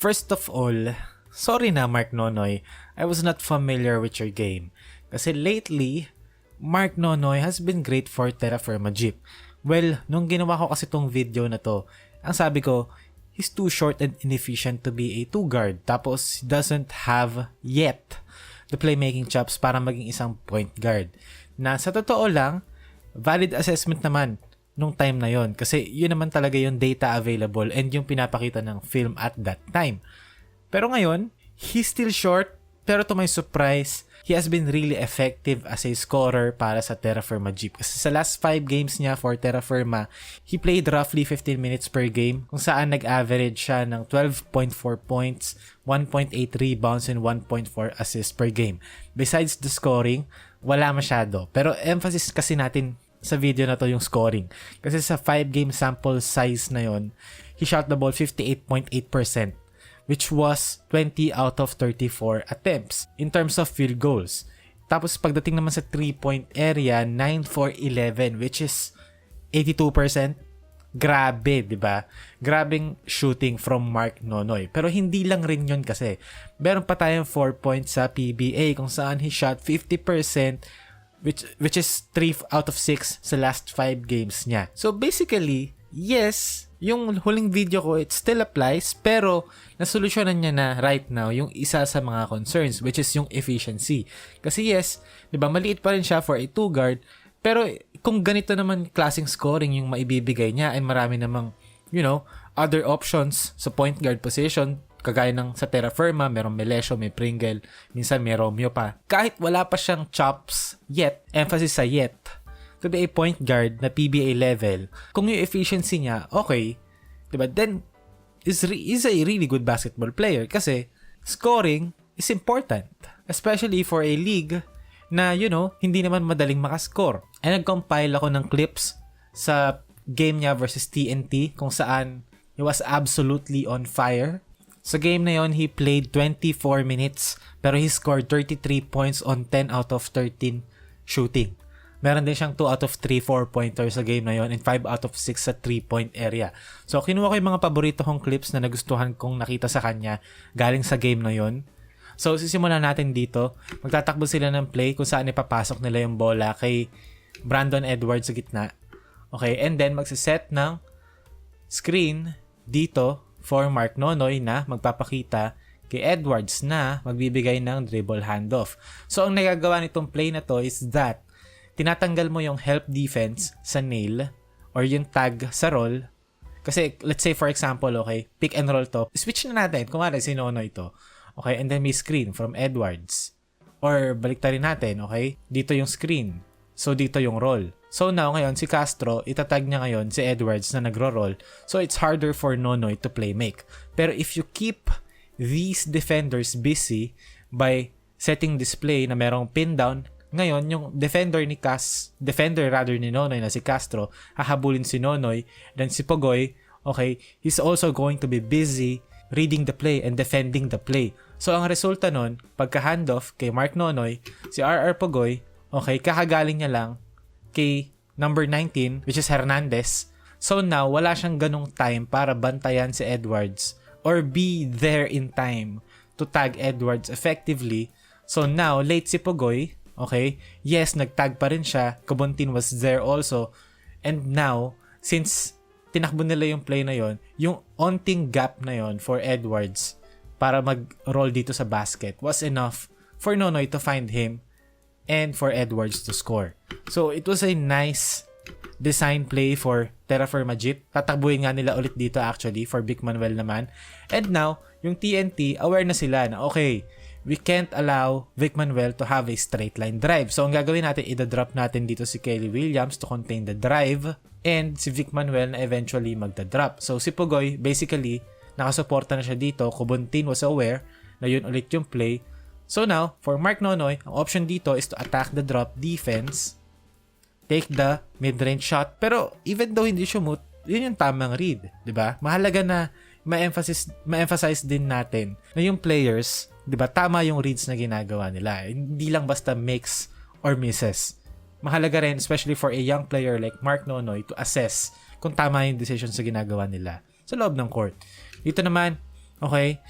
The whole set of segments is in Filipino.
First of all, sorry na Mark Nonoy, I was not familiar with your game. Kasi lately, Mark Nonoy has been great for Terra Firma Jeep. Well, nung ginawa ko kasi tong video na to, ang sabi ko, he's too short and inefficient to be a 2-guard. Tapos, he doesn't have yet the playmaking chops para maging isang point guard. Na sa totoo lang, valid assessment naman nung time na yon kasi yun naman talaga yung data available and yung pinapakita ng film at that time. Pero ngayon, he's still short, pero to my surprise, he has been really effective as a scorer para sa Terra Firma Jeep. Kasi sa last 5 games niya for Terra Firma, he played roughly 15 minutes per game kung saan nag-average siya ng 12.4 points, 1.8 rebounds, and 1.4 assists per game. Besides the scoring, wala masyado. Pero emphasis kasi natin sa video na to yung scoring. Kasi sa 5-game sample size na yon, he shot the ball 58.8%, which was 20 out of 34 attempts in terms of field goals. Tapos pagdating naman sa 3-point area, 9 for 11, which is 82%. Grabe, di ba? Grabing shooting from Mark Nonoy. Pero hindi lang rin yun kasi. Meron pa tayong 4 points sa PBA kung saan he shot 50%, which is 3 out of 6 sa last 5 games niya. So basically, yes, yung huling video ko, it still applies, pero nasolusyonan niya na right now yung isa sa mga concerns, which is yung efficiency. Kasi yes, di ba, maliit pa rin siya for a 2-guard, pero kung ganito naman klaseng scoring yung maibibigay niya, and marami namang, other options sa point guard position, kagaya ng sa Terra Firma, merong Melesio, may Pringle, minsan may Romeo pa. Kahit wala pa siyang chops yet, emphasis sa yet, to be a point guard na PBA level, kung yung efficiency niya, okay, diba, then is a really good basketball player kasi scoring is important. Especially for a league na, hindi naman madaling makascore. And nag-compile ako ng clips sa game niya versus TNT kung saan he was absolutely on fire. Sa game na yon, he played 24 minutes pero he scored 33 points on 10 out of 13 shooting. Meron din siyang 2 out of 3 4-pointers sa game na yon and 5 out of 6 sa 3-point area. So, kinuha ko yung mga paborito kong clips na nagustuhan kong nakita sa kanya galing sa game na yon. So, sisimulan natin dito. Magtatakbo sila ng play kung saan ipapasok nila yung bola kay Brandon Edwards sa gitna. Okay, and then magsiset ng screen dito for Mark Nonoy na magpapakita kay Edwards na magbibigay ng dribble handoff. So, ang nagagawa nitong play na to is that tinatanggal mo yung help defense sa nail or yung tag sa roll. Kasi, let's say for example, okay, pick and roll to. Switch na natin. Kumari, si Nonoy to. Okay, and then may screen from Edwards. Or, baliktarin natin, okay? Dito yung screen. So, dito yung roll. So, now, ngayon, si Castro, itatag niya ngayon si Edwards na nagro-roll. So, it's harder for Nonoy to play make. Pero if you keep these defenders busy by setting display na merong pin down, ngayon, yung defender ni Nonoy na si Castro, hahabulin si Nonoy, then si Pogoy, okay, he's also going to be busy reading the play and defending the play. So, ang resulta nun, pagka-handoff kay Mark Nonoy, si RR Pogoy, okay, kakagaling niya lang kay number 19, which is Hernandez. So now, wala siyang ganong time para bantayan si Edwards or be there in time to tag Edwards effectively. So now, late si Pogoy, okay, yes, nagtag pa rin siya. Kubuntin was there also. And now, since tinakbo nila yung play na yon, yung onting gap na yon for Edwards para mag-roll dito sa basket was enough for Nonoy to find him and for Edwards to score. So, it was a nice design play for Terra Firma Jeep. Tatakbuhin nga nila ulit dito actually for Vic Manuel naman. And now, yung TNT, aware na sila na okay, we can't allow Vic Manuel to have a straight line drive. So, ang gagawin natin, i-drop natin dito si Kelly Williams to contain the drive and si Vic Manuel na eventually magda-drop. So, si Pogoy, basically, nakasuporta na siya dito. Kubuntin was aware na yun ulit yung play. So now, for Mark Nonoy, ang option dito is to attack the drop defense, take the mid-range shot. Pero even though hindi shoot, yun yung tamang read, di ba? Mahalaga na ma-emphasize din natin na yung players, di ba, tama yung reads na ginagawa nila. Hindi lang basta makes or misses. Mahalaga rin, especially for a young player like Mark Nonoy, to assess kung tama yung decision sa ginagawa nila sa loob ng court. Dito naman, Okay?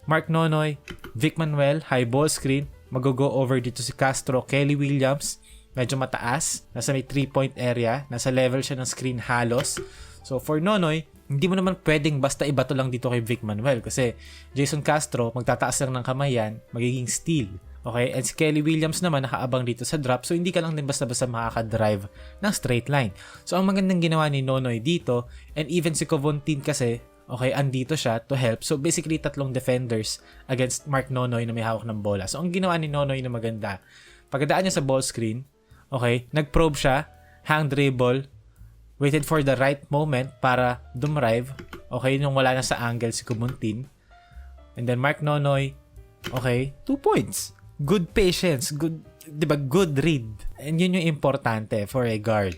Mark Nonoy, Vic Manuel, high ball screen. Mag-go over dito si Castro, Kelly Williams. Medyo mataas. Nasa may 3-point area. Nasa level siya ng screen halos. So for Nonoy, hindi mo naman pwedeng basta ibato lang dito kay Vic Manuel. Kasi Jason Castro, magtataas lang ng kamay yan, magiging steal. Okay? And si Kelly Williams naman nakaabang dito sa drop. So hindi ka lang din basta-basta makaka-drive ng straight line. So ang magandang ginawa ni Nonoy dito, and even si Covontin kasi, okay, andito siya to help. So basically, tatlong defenders against Mark Nonoy na may hawak ng bola. So ang ginawa ni Nonoy na maganda, pagdaan niya sa ball screen, okay, nag-probe siya, hang dribble, waited for the right moment para dumrive, okay, nung wala na sa angle si Covontin. And then Mark Nonoy, okay, 2 points. Good patience, good, 'di ba? Good read. And yun yung importante for a guard.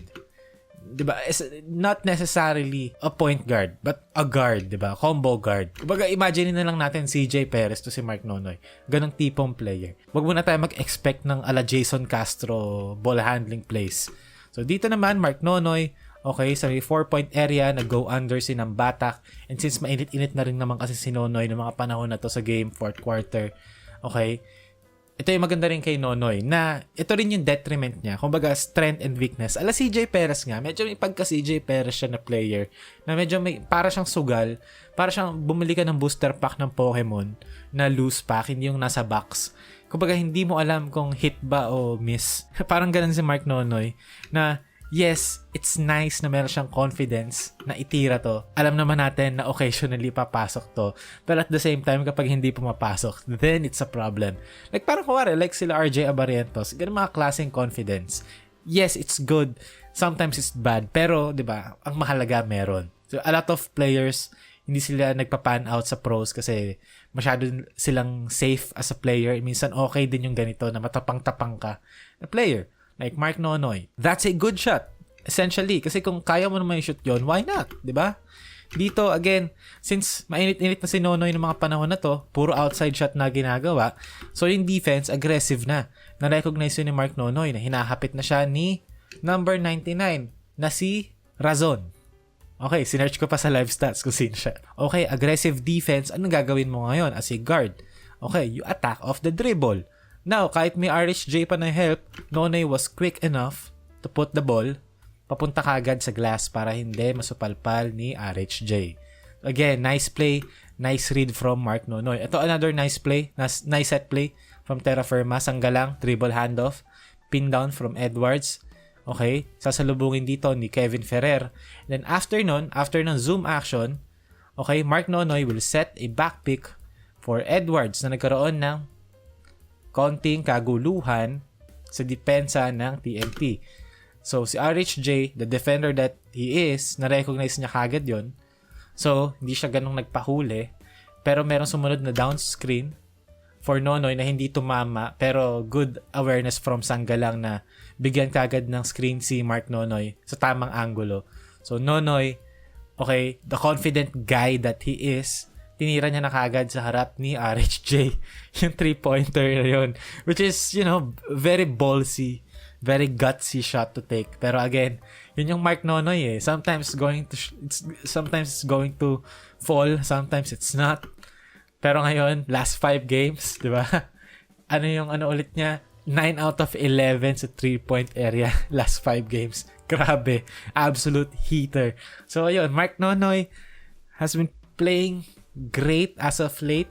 'Di ba? Not necessarily a point guard, but a guard, 'di ba? Combo guard. Kumbaga, imagine na lang natin CJ Perez to si Mark Nonoy. Ganong tipong player. Wag muna tayo mag-expect ng ala Jason Castro ball handling plays. So dito naman Mark Nonoy, okay, sa may 4-point area, nag-go under si ng Batak. And since mainit-init na rin naman kasi si Nonoy ng mga panahon na to sa game, 4th quarter, okay, ito yung maganda rin kay Nonoy na ito rin yung detriment niya. Kumbaga, strength and weakness. Ala CJ Perez nga, medyo may pagka CJ Perez siya na player na medyo may, para siyang sugal, para siyang bumili ka ng booster pack ng Pokemon na loose pack, hindi yung nasa box. Kumbaga, hindi mo alam kung hit ba o miss. Parang ganun si Mark Nonoy na yes, it's nice na meron siyang confidence na itira to. Alam naman natin na occasionally papasok to. Pero at the same time, kapag hindi pumapasok, then it's a problem. Like parang kuwari, like sila RJ Abarientos, ganun mga klaseng confidence. Yes, it's good. Sometimes it's bad. Pero, di ba, ang mahalaga meron. So, a lot of players, hindi sila nagpa-pan out sa pros kasi masyado silang safe as a player. Minsan okay din yung ganito na matapang-tapang ka na player. Like Mark Nonoy. That's a good shot. Essentially. Kasi kung kaya mo naman i-shoot yun, why not? Diba? Dito, again, since mainit-init na si Nonoy ng mga panahon na to, puro outside shot na ginagawa, so yung defense, aggressive na. Na-recognize yun ni Mark Nonoy na hinahapit na siya ni number 99 na si Razon. Okay, sinearch ko pa sa live stats kung sino siya. Okay, aggressive defense. Anong gagawin mo ngayon as a guard? Okay, you attack off the dribble. Now, kahit may RHJ pa na help, Nonoy was quick enough to put the ball papunta kagad sa glass para hindi masupalpal ni RHJ. Again, nice play, nice read from Mark Nonoy. Ito another nice play, nice set play from Terra Firma. Sanggalang, dribble handoff, pin down from Edwards. Okay, sasalubungin dito ni Kevin Ferrer. Then after nun zoom action, okay, Mark Nonoy will set a back pick for Edwards na nagkaroon ng konting kaguluhan sa depensa ng TNT. So, si RHJ, the defender that he is, na-recognize niya kagad yon. So, hindi siya ganong nagpahuli. Pero meron sumunod na down screen for Nonoy na hindi tumama. Pero good awareness from Sanggalang na bigyan kagad ng screen si Mark Nonoy sa tamang angulo. So, Nonoy, okay, the confident guy that he is, tinira niya na kagad sa harap ni RHJ yung 3-pointer na yun, which is, you know, very ballsy, very gutsy shot to take. Pero again, yun yung Mark Nonoy eh. Sometimes it's going to fall, sometimes it's not. Pero ngayon, last 5 games, di ba? Ano ulit niya? 9 out of 11 sa 3-point area last 5 games. Grabe. Absolute heater. So, ayun, Mark Nonoy has been playing great as of late.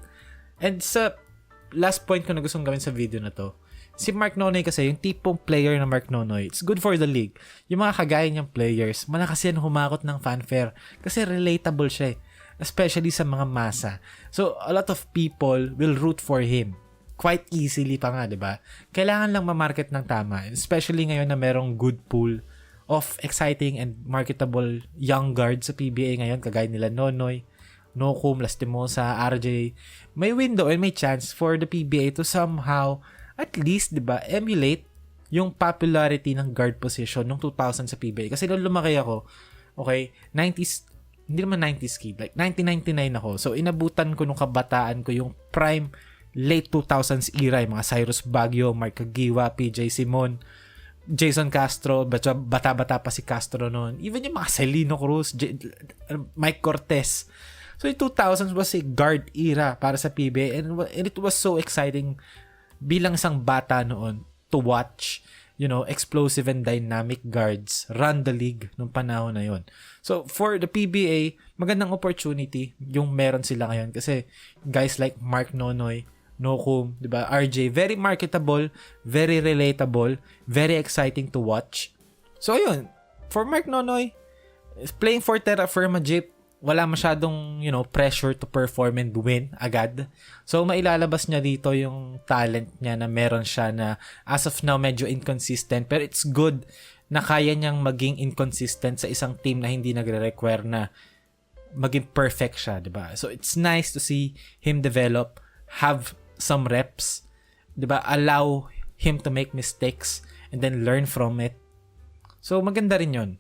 And sa last point ko na gustong gawin sa video na to, si Mark Nonoy kasi, yung tipong player na Mark Nonoy, it's good for the league. Yung mga kagaya niyang players, malakas yan humakot ng fanfare. Kasi relatable siya eh. Especially sa mga masa. So, a lot of people will root for him. Quite easily pa nga, diba? Kailangan lang ma-market ng tama. Especially ngayon na merong good pool of exciting and marketable young guards sa PBA ngayon, kagaya nila Nonoy, Nokum, Lastimosa, RJ. May window and may chance for the PBA to somehow, at least, diba, emulate yung popularity ng guard position nung 2000 sa PBA. Kasi nung lumaki ako, okay, 90s, hindi naman 90s kid, like 1999 ako. So, inabutan ko nung kabataan ko yung prime late 2000s era, yung mga Cyrus Baguio, Mark Cagiwa, PJ Simon, Jason Castro, bata-bata pa si Castro noon. Even yung mga Celino Cruz, Mike Cortez. So yung 2000s was a guard era para sa PBA, and it was so exciting bilang isang bata noon to watch, explosive and dynamic guards run the league nung panahon na yon. So for the PBA, magandang opportunity yung meron sila ngayon kasi guys like Mark Nonoy, Nokum, 'di ba? RJ, very marketable, very relatable, very exciting to watch. So ayun, for Mark Nonoy, playing for Terra Firma Jeep, wala masyadong, pressure to perform and win agad. So mailalabas niya dito yung talent niya na meron siya na as of now medyo inconsistent, pero it's good na kaya niyang maging inconsistent sa isang team na hindi nagre-require na maging perfect siya, 'di ba? So it's nice to see him develop, have some reps, 'di ba? Allow him to make mistakes and then learn from it. So maganda rin 'yon.